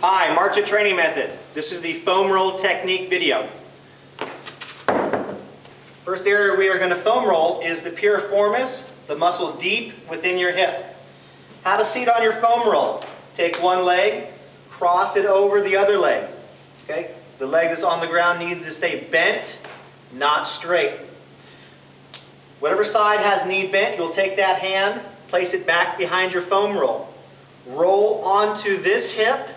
Hi, Marcha Training Method. This is the foam roll technique video. First area we are going to foam roll is the piriformis, the muscle deep within your hip. How to seat on your foam roll. Take one leg, cross it over the other leg. Okay? The leg that's on the ground needs to stay bent, not straight. Whatever side has knee bent, you'll take that hand, place it back behind your foam roll. Roll onto this hip.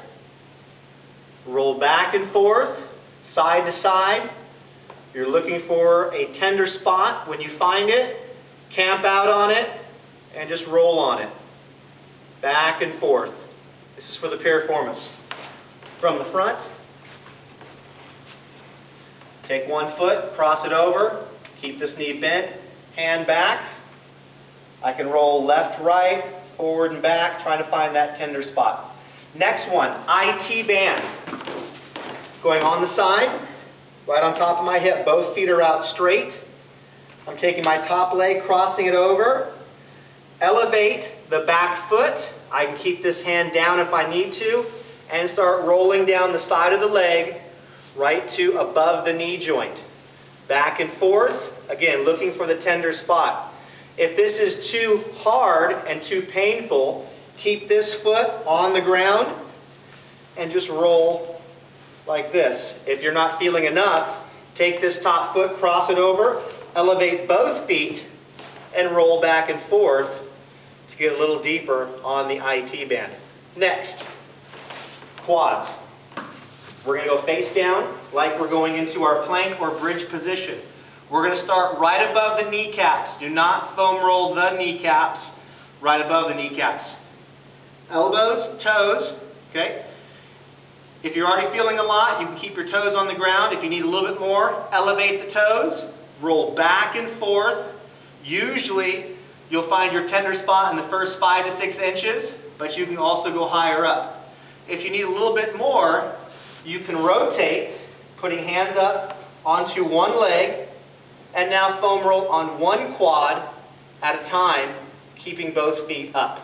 Roll back and forth, side to side. You're looking for a tender spot. When you find it, camp out on it and just roll on it. Back and forth. This is for the piriformis. From the front, take one foot, cross it over, keep this knee bent, hand back. I can roll left, right, forward and back, trying to find that tender spot. Next one, IT band. Going on the side, right on top of my hip. Both feet are out straight. I'm taking my top leg, crossing it over. Elevate the back foot. I can keep this hand down if I need to. And start rolling down the side of the leg right to above the knee joint. Back and forth. Again, looking for the tender spot. If this is too hard and too painful, keep this foot on the ground and just roll like this. If you're not feeling enough, take this top foot, cross it over, elevate both feet, and roll back and forth to get a little deeper on the IT band. Next, quads. We're going to go face down like we're going into our plank or bridge position. We're going to start right above the kneecaps. Do not foam roll the kneecaps, right above the kneecaps. Elbows, toes, okay? If you're already feeling a lot, you can keep your toes on the ground. If you need a little bit more, elevate the toes, roll back and forth. Usually, you'll find your tender spot in the first 5 to 6 inches, but you can also go higher up. If you need a little bit more, you can rotate, putting hands up onto one leg, and now foam roll on one quad at a time, keeping both feet up.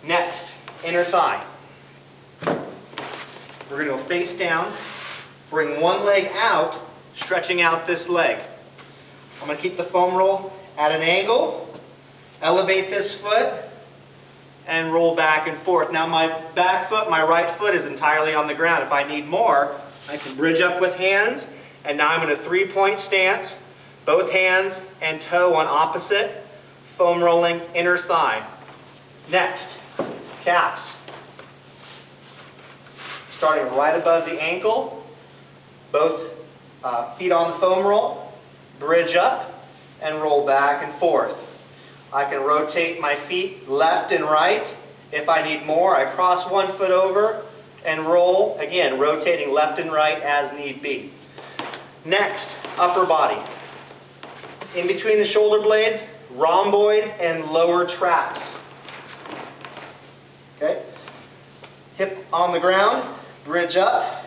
Next, inner thigh. We're going to go face down, bring one leg out, stretching out this leg. I'm going to keep the foam roll at an angle, elevate this foot, and roll back and forth. Now my back foot, my right foot is entirely on the ground. If I need more, I can bridge up with hands, and now I'm in a three-point stance, both hands and toe on opposite, foam rolling inner thigh. Next, calves. Starting right above the ankle, both feet on the foam roll, bridge up, and roll back and forth. I can rotate my feet left and right. If I need more, I cross one foot over and roll, again, rotating left and right as need be. Next, upper body. In between the shoulder blades, rhomboid and lower traps. Okay? Hip on the ground. Bridge up,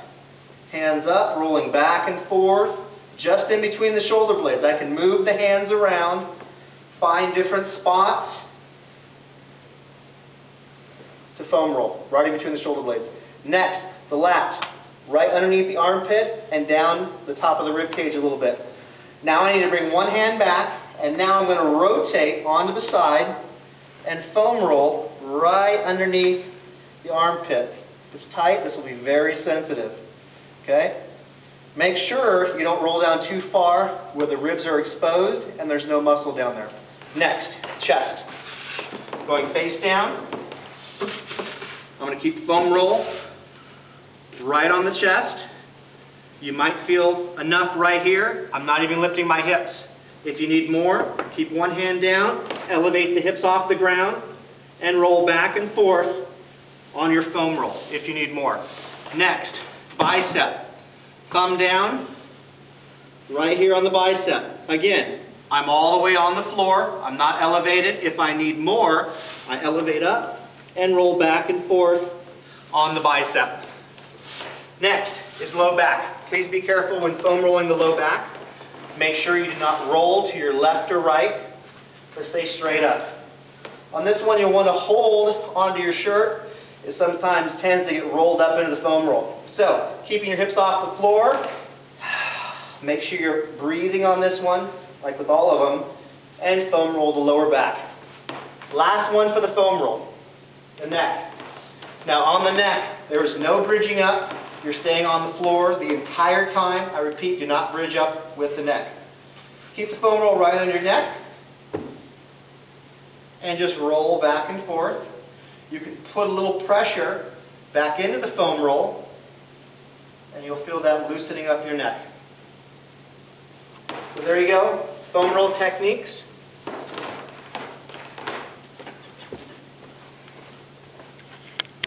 hands up, rolling back and forth, just in between the shoulder blades. I can move the hands around, find different spots to foam roll, right in between the shoulder blades. Next, the lats, right underneath the armpit and down the top of the rib cage a little bit. Now I need to bring one hand back, and now I'm going to rotate onto the side and foam roll right underneath the armpit. If it's tight, this will be very sensitive. Okay? Make sure you don't roll down too far where the ribs are exposed and there's no muscle down there. Next, chest. Going face down. I'm going to keep the foam roll right on the chest. You might feel enough right here. I'm not even lifting my hips. If you need more, keep one hand down, elevate the hips off the ground, and roll back and forth on your foam roll if you need more. Next, bicep. Thumb down, right here on the bicep. Again, I'm all the way on the floor. I'm not elevated. If I need more, I elevate up and roll back and forth on the bicep. Next is low back. Please be careful when foam rolling the low back. Make sure you do not roll to your left or right, but stay straight up. On this one, you'll want to hold onto your shirt it sometimes tends to get rolled up into the foam roll. So, keeping your hips off the floor, make sure you're breathing on this one, like with all of them, and foam roll the lower back. Last one for the foam roll, the neck. Now on the neck, there is no bridging up. You're staying on the floor the entire time. I repeat, do not bridge up with the neck. Keep the foam roll right on your neck, and just roll back and forth. You can put a little pressure back into the foam roll, and you'll feel that loosening up your neck. So there you go, foam roll techniques.